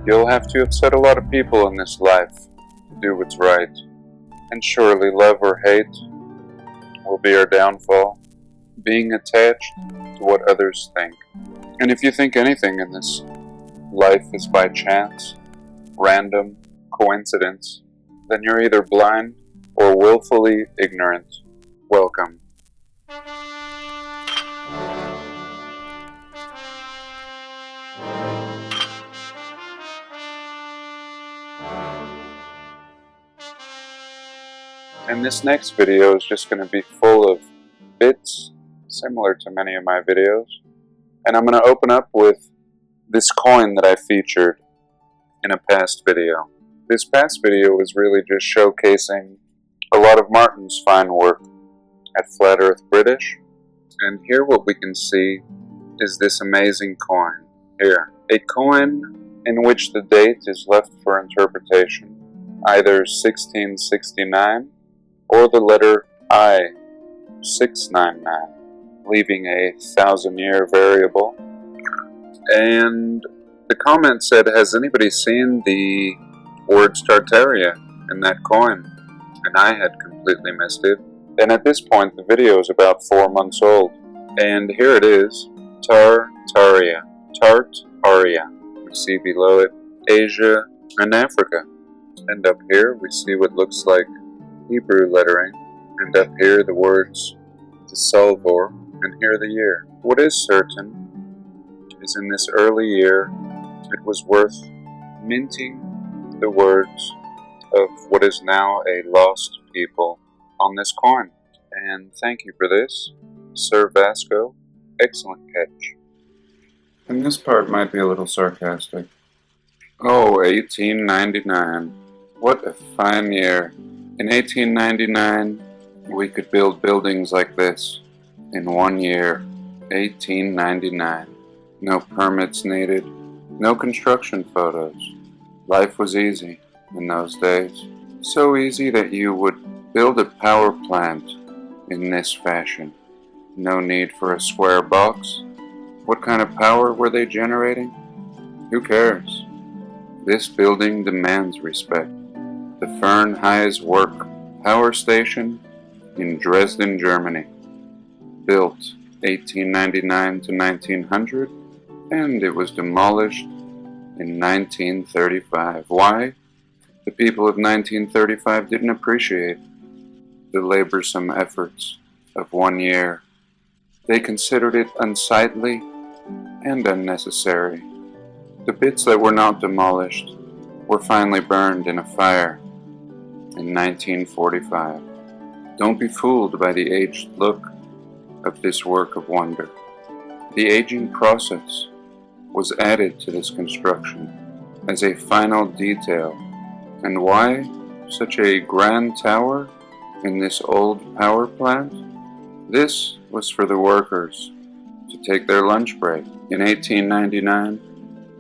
You'll have to upset a lot of people in this life to do what's right. And surely love or hate will be our downfall, being attached to what others think. And if you think anything in this life is by chance, random, coincidence, then you're either blind or willfully ignorant. Welcome. And this next video is just going to be full of bits, similar to many of my videos. And I'm going to open up with this coin that I featured in a past video. This past video was really just showcasing a lot of Martin's fine work at Flat Earth British. And here what we can see is this amazing coin. Here, a coin in which the date is left for interpretation, either 1669 or the letter I, 699, leaving a 1,000-year variable. And the comment said, has anybody seen the words Tartaria in that coin? And I had completely missed it. And at this point, the video is about 4 months old. And here it is, Tartaria. Tartaria. We see below it Asia and Africa. And up here, we see what looks like Hebrew lettering, and up here the words to Salvor, and here the year. What is certain is in this early year it was worth minting the words of what is now a lost people on this coin. And thank you for this, Sir Vasco. Excellent catch. And this part might be a little sarcastic. Oh, 1899. What a fine year. In 1899, we could build buildings like this in 1 year. 1899. No permits needed, no construction photos. Life was easy in those days. So easy that you would build a power plant in this fashion. No need for a square box. What kind of power were they generating? Who cares? This building demands respect. The Fernheiß Work Power Station in Dresden, Germany. Built 1899 to 1900, and it was demolished in 1935. Why? The people of 1935 didn't appreciate the laborsome efforts of 1 year. They considered it unsightly and unnecessary. The bits that were not demolished were finally burned in a fire in 1945. Don't be fooled by the aged look of this work of wonder. The aging process was added to this construction as a final detail. And why such a grand tower in this old power plant? This was for the workers to take their lunch break. In 1899,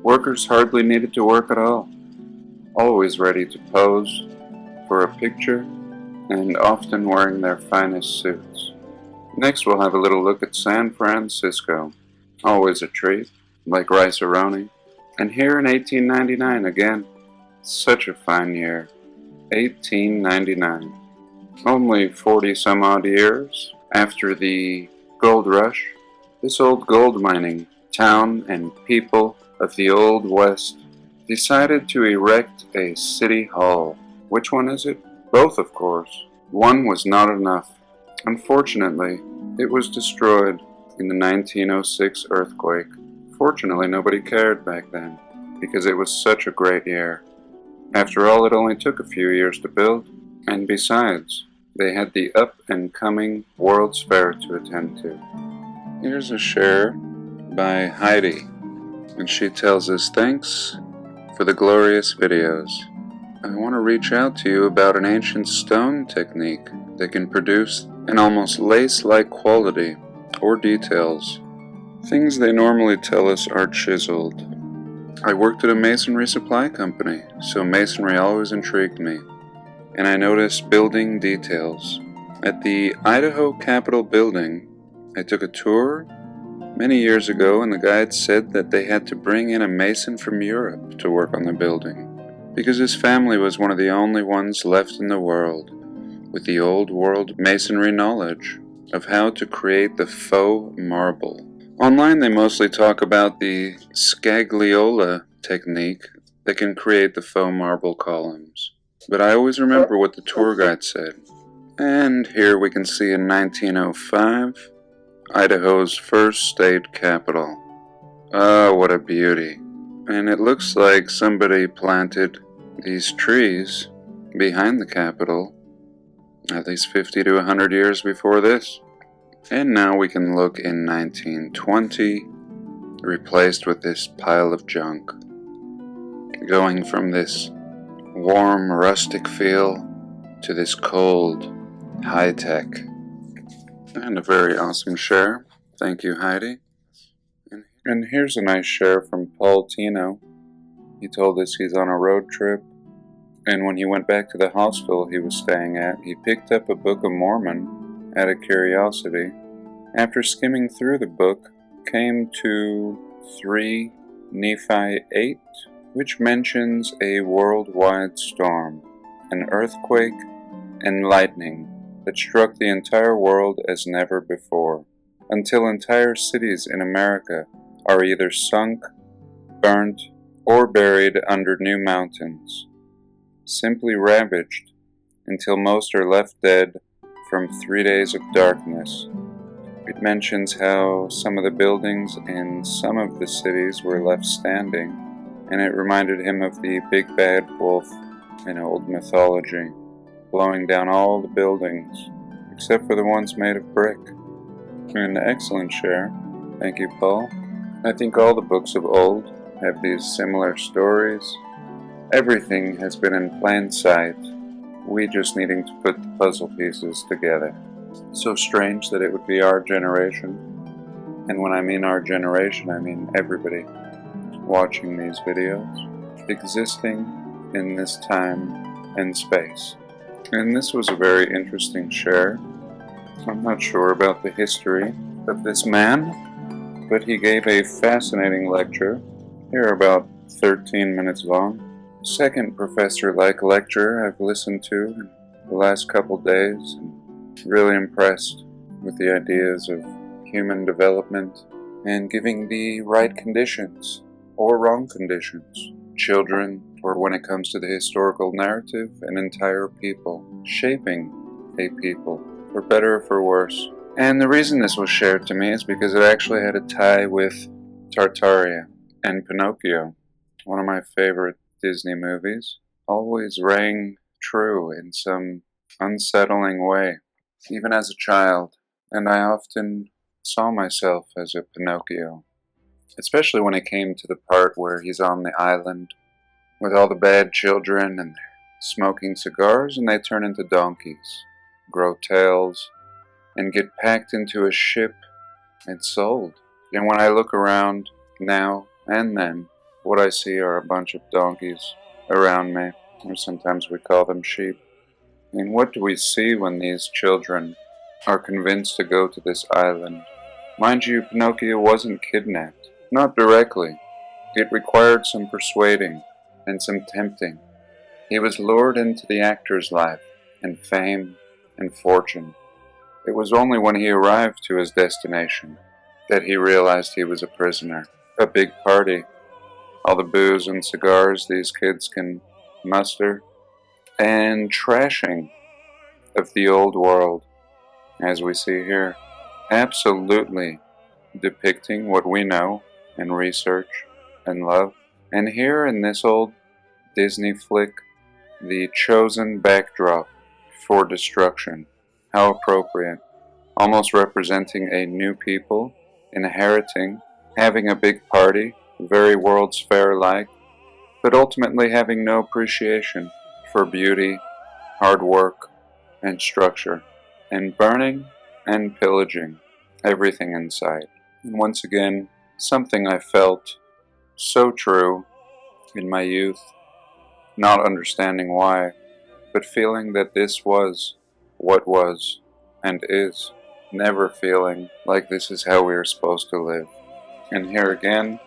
workers hardly needed to work at all, always ready to pose for a picture, and often wearing their finest suits. Next we'll have a little look at San Francisco. Always a treat, like rice-a-roni. And here in 1899 again, such a fine year. 1899. Only 40 some odd years after the gold rush, this old gold mining town and people of the Old West decided to erect a city hall. Which one is it? Both, of course. One was not enough. Unfortunately, it was destroyed in the 1906 earthquake. Fortunately, nobody cared back then, because it was such a great year. After all, it only took a few years to build, and besides, they had the up-and-coming World's Fair to attend to. Here's a share by Heidi, and she tells us, thanks for the glorious videos. I want to reach out to you about an ancient stone technique that can produce an almost lace-like quality or details. Things they normally tell us are chiseled. I worked at a masonry supply company, so masonry always intrigued me. And I noticed building details. At the Idaho Capitol building, I took a tour many years ago, and the guide said that they had to bring in a mason from Europe to work on the building, because his family was one of the only ones left in the world with the old world masonry knowledge of how to create the faux marble. Online they mostly talk about the scagliola technique that can create the faux marble columns, but I always remember what the tour guide said. And here we can see in 1905, Idaho's first state capital. Oh, what a beauty. And it looks like somebody planted these trees behind the capital at least 50 to 100 years before this. And now we can look in 1920, replaced with this pile of junk. Going from this warm, rustic feel to this cold, high-tech. And a very awesome share. Thank you, Heidi. And here's a nice share from Paul Tino. He told us he's on a road trip, and when he went back to the hostel he was staying at, he picked up a Book of Mormon out of curiosity. After skimming through the book, came to 3 Nephi 8, which mentions a worldwide storm, an earthquake, and lightning that struck the entire world as never before, until entire cities in America are either sunk, burnt, or buried under new mountains, simply ravaged, until most are left dead from 3 days of darkness. It mentions how some of the buildings in some of the cities were left standing, and it reminded him of the big bad wolf in old mythology, blowing down all the buildings, except for the ones made of brick. An excellent share. Thank you, Paul. I think all the books of old have these similar stories. Everything has been in plain sight, we just needing to put the puzzle pieces together. So strange that it would be our generation, and when I mean our generation, I mean everybody watching these videos, existing in this time and space. And this was a very interesting share. I'm not sure about the history of this man, but he gave a fascinating lecture, here about 13 minutes long. Second professor-like lecture I've listened to in the last couple days, and really impressed with the ideas of human development and giving the right conditions or wrong conditions. Children, or when it comes to the historical narrative, an entire people, shaping a people, for better or for worse. And the reason this was shared to me is because it actually had a tie with Tartaria and Pinocchio, one of my favorite Disney movies. Always rang true in some unsettling way, even as a child, and I often saw myself as a Pinocchio, especially when it came to the part where he's on the island with all the bad children and they're smoking cigars and they turn into donkeys, grow tails, and get packed into a ship and sold. And when I look around now and then, what I see are a bunch of donkeys around me, or sometimes we call them sheep. And what do we see when these children are convinced to go to this island? Mind you, Pinocchio wasn't kidnapped. Not directly. It required some persuading and some tempting. He was lured into the actor's life, and fame, and fortune. It was only when he arrived to his destination that he realized he was a prisoner. A big party, all the booze and cigars these kids can muster, and trashing of the old world, as we see here, absolutely depicting what we know and research and love. And here in this old Disney flick, the chosen backdrop for destruction. How appropriate. Almost representing a new people, inheriting, having a big party, very World's Fair-like, but ultimately having no appreciation for beauty, hard work, and structure, and burning and pillaging everything in sight. And once again, something I felt so true in my youth, not understanding why, but feeling that this was what was and is never feeling like this is how we are supposed to live. And here again,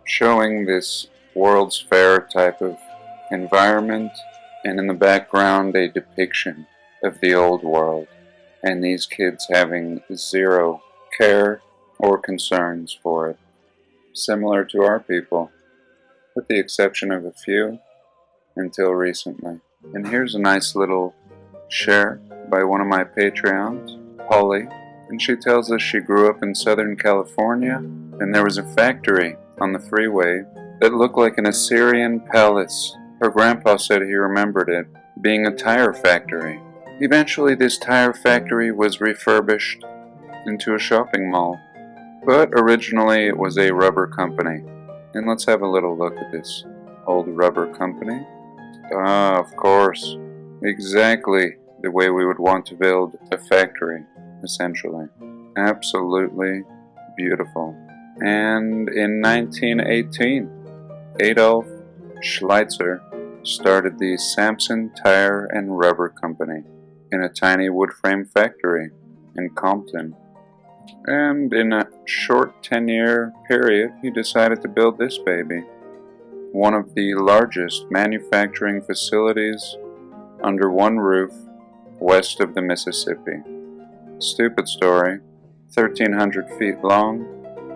showing this World's Fair type of environment, and in the background a depiction of the old world, and these kids having zero care or concerns for it, similar to our people, with the exception of a few, until recently. And here's a nice little share by one of my Patreons, Holly, and she tells us she grew up in Southern California, and there was a factory on the freeway that looked like an Assyrian palace. Her grandpa said he remembered it being a tire factory. Eventually this tire factory was refurbished into a shopping mall, but originally it was a rubber company. And let's have a little look at this old rubber company. Ah, of course, exactly the way we would want to build a factory, essentially. Absolutely beautiful. And in 1918, Adolf Schweitzer started the Sampson Tire and Rubber Company in a tiny wood frame factory in Compton. And in a short 10-year period, he decided to build this baby, one of the largest manufacturing facilities under one roof west of the Mississippi. Stupid story, 1,300 feet long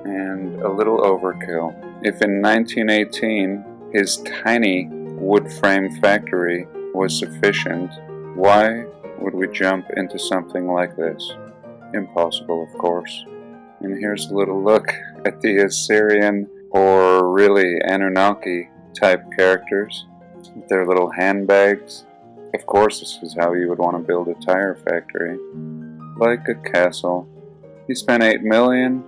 and a little overkill. If in 1918 his tiny wood frame factory was sufficient, why would we jump into something like this? Impossible, of course. And here's a little look at the Assyrian, or really Anunnaki type characters with their little handbags. Of course, this is how you would want to build a tire factory, like a castle. He spent $8 million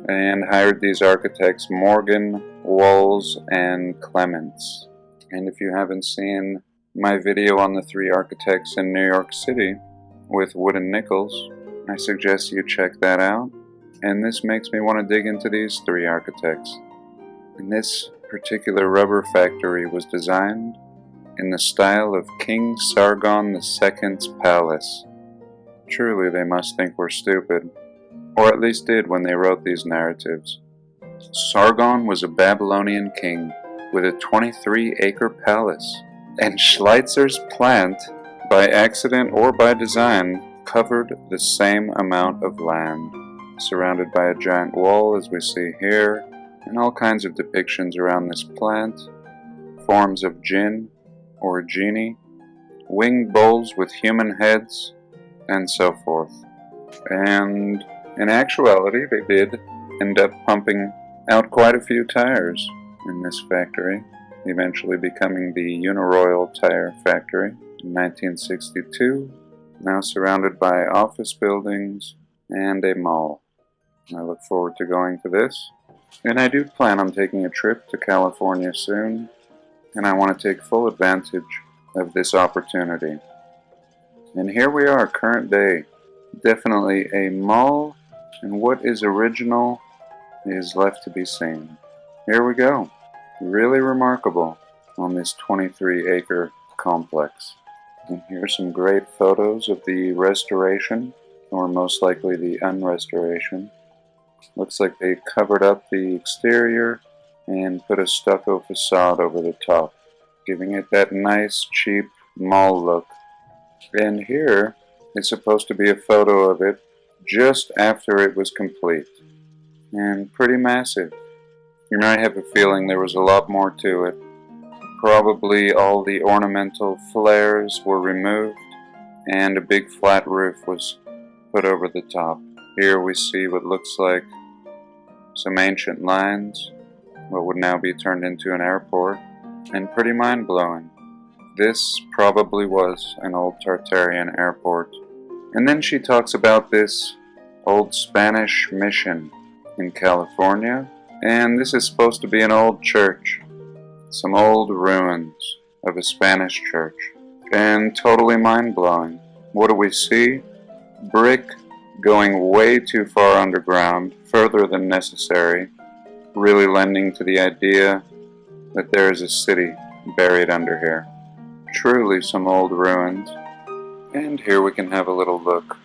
and hired these architects Morgan, Walls, and Clements. And if you haven't seen my video on the 3 architects in New York City with wooden nickels, I suggest you check that out. And this makes me want to dig into these 3 architects. And this particular rubber factory was designed in the style of King Sargon II's palace. Truly, they must think we're stupid, or at least did when they wrote these narratives. Sargon was a Babylonian king with a 23-acre palace, and Schleitzer's plant, by accident or by design, covered the same amount of land, surrounded by a giant wall as we see here, and all kinds of depictions around this plant, forms of jinn or genie, winged bowls with human heads, and so forth. And in actuality, they did end up pumping out quite a few tires in this factory, eventually becoming the Uniroyal Tire Factory in 1962, now surrounded by office buildings and a mall. I look forward to going to this, and I do plan on taking a trip to California soon, and I want to take full advantage of this opportunity. And here we are, current day. Definitely a mall, and what is original is left to be seen. Here we go. Really remarkable on this 23-acre complex. And here's some great photos of the restoration, or most likely the unrestoration. Looks like they covered up the exterior and put a stucco facade over the top, giving it that nice, cheap mall look. And here is supposed to be a photo of it just after it was complete. And pretty massive. You might have a feeling there was a lot more to it. Probably all the ornamental flares were removed and a big flat roof was put over the top. Here we see what looks like some ancient lines, what would now be turned into an airport, and pretty mind-blowing. This probably was an old Tartarian airport. And then she talks about this old Spanish mission in California, and this is supposed to be an old church, some old ruins of a Spanish church, and totally mind-blowing. What do we see? Brick going way too far underground, further than necessary, really lending to the idea that there is a city buried under here. Truly some old ruins. And here we can have a little look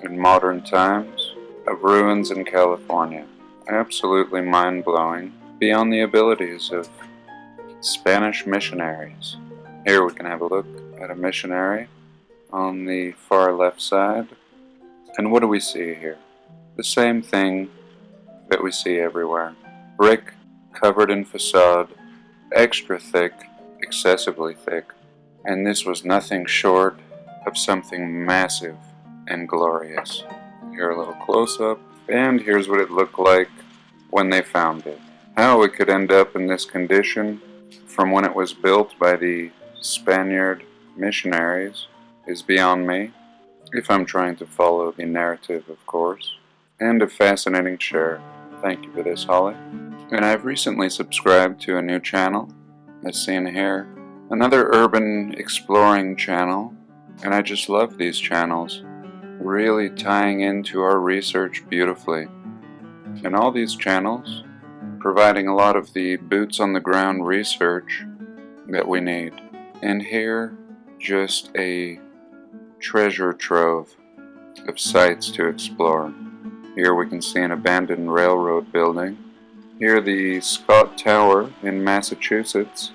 in modern times of ruins in California. Absolutely mind-blowing, beyond the abilities of Spanish missionaries. Here we can have a look at a missionary on the far left side. And what do we see here? The same thing that we see everywhere. Brick covered in facade, extra thick, excessively thick, and this was nothing short of something massive and glorious. Here a little close-up, and here's what it looked like when they found it. How it could end up in this condition from when it was built by the Spaniard missionaries is beyond me, if I'm trying to follow the narrative, of course. And a fascinating share. Thank you for this, Holly. And I've recently subscribed to a new channel, as seen here, another urban exploring channel, and I just love these channels, really tying into our research beautifully. And all these channels providing a lot of the boots on the ground research that we need. And here, just a treasure trove of sites to explore. Here we can see an abandoned railroad building. Here the Scott Tower in Massachusetts.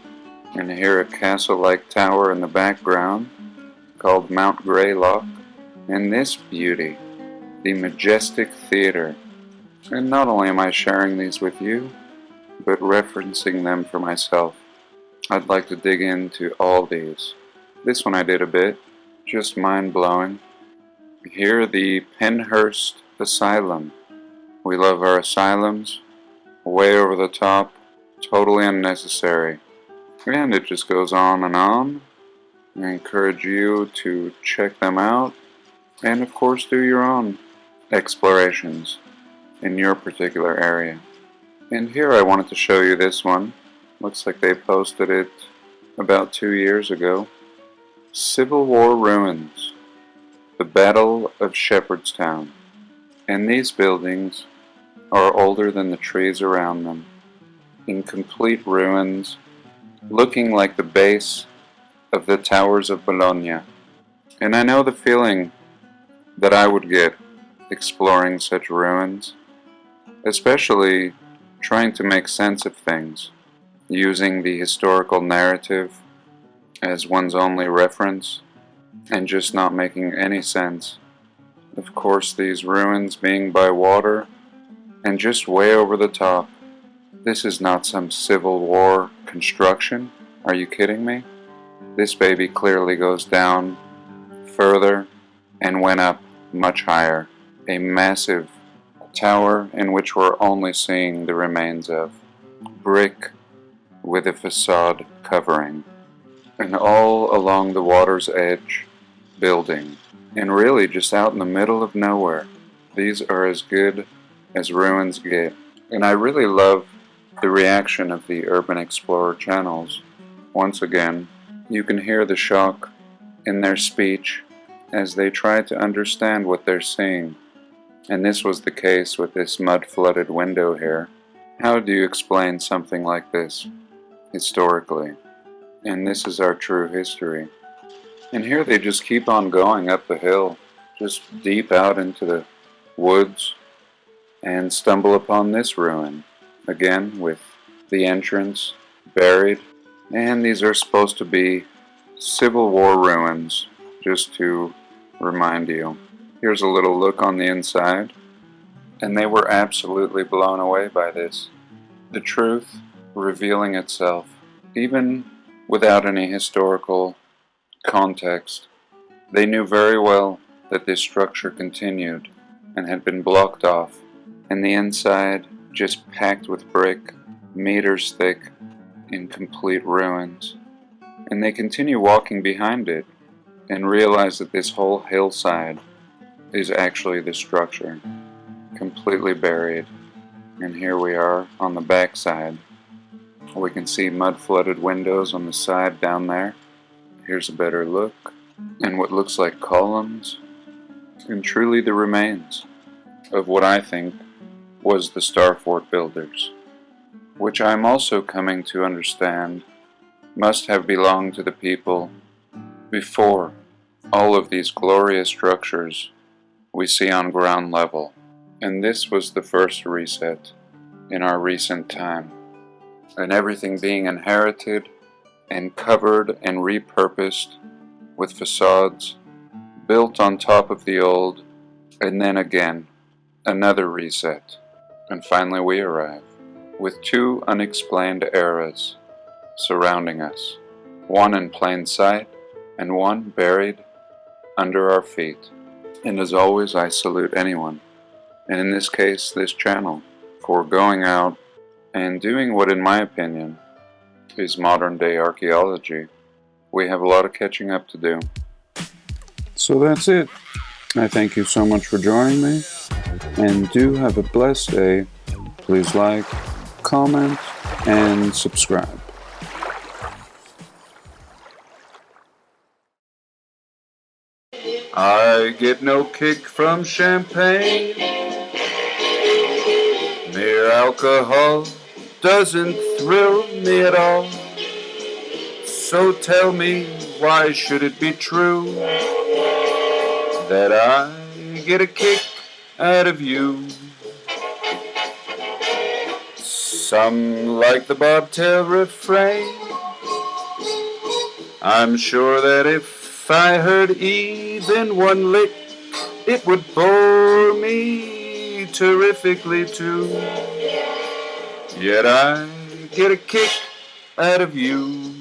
And here a castle-like tower in the background called Mount Greylock. And this beauty, the Majestic Theater. And not only am I sharing these with you, but referencing them for myself. I'd like to dig into all these. This one I did a bit, just mind-blowing. Here the Penhurst Asylum. We love our asylums. Way over the top, totally unnecessary. And it just goes on and on. I encourage you to check them out. And of course do your own explorations in your particular area. And here I wanted to show you this one. Looks like they posted it about 2 years ago. Civil War ruins. The Battle of Shepherdstown. And these buildings are older than the trees around them. In complete ruins, looking like the base of the Towers of Bologna. And I know the feeling that I would get exploring such ruins, especially trying to make sense of things, using the historical narrative as one's only reference, and just not making any sense. Of course, these ruins being by water, and just way over the top. This is not some Civil War construction. Are you kidding me? This baby clearly goes down further and went up much higher. A massive tower in which we're only seeing the remains of. Brick with a facade covering. And all along the water's edge, building. And really just out in the middle of nowhere. These are as good as ruins get. And I really love the reaction of the Urban Explorer channels. Once again, you can hear the shock in their speech as they try to understand what they're seeing. And this was the case with this mud-flooded window here. How do you explain something like this historically? And this is our true history. And here they just keep on going up the hill, just deep out into the woods, and stumble upon this ruin, again with the entrance buried. And these are supposed to be Civil War ruins, just to remind you. Here's a little look on the inside, and they were absolutely blown away by this. The truth revealing itself, even without any historical context. They knew very well that this structure continued and had been blocked off, and the inside just packed with brick, meters thick, in complete ruins. And they continue walking behind it and realize that this whole hillside is actually the structure, completely buried. And here we are on the back side. We can see mud-flooded windows on the side down there. Here's a better look, and what looks like columns, and truly the remains of what I think was the Star Fort builders, which I'm also coming to understand must have belonged to the people before all of these glorious structures we see on ground level. And this was the first reset in our recent time. And everything being inherited and covered and repurposed with facades built on top of the old, and then again another reset. And finally we arrive with two unexplained eras surrounding us, one in plain sight and one buried under our feet. And as always, I salute anyone, and in this case this channel, for going out and doing what, in my opinion, is modern day archaeology. We have a lot of catching up to do. So that's it. I thank you so much for joining me, and do have a blessed day. Please like, comment, and subscribe. I get no kick from champagne. Mere alcohol doesn't thrill me at all. So tell me, why should it be true that I get a kick out of you? Some like the bobtail refrain. I'm sure that if I heard even one lick, it would bore me terrifically too. Yet I get a kick out of you.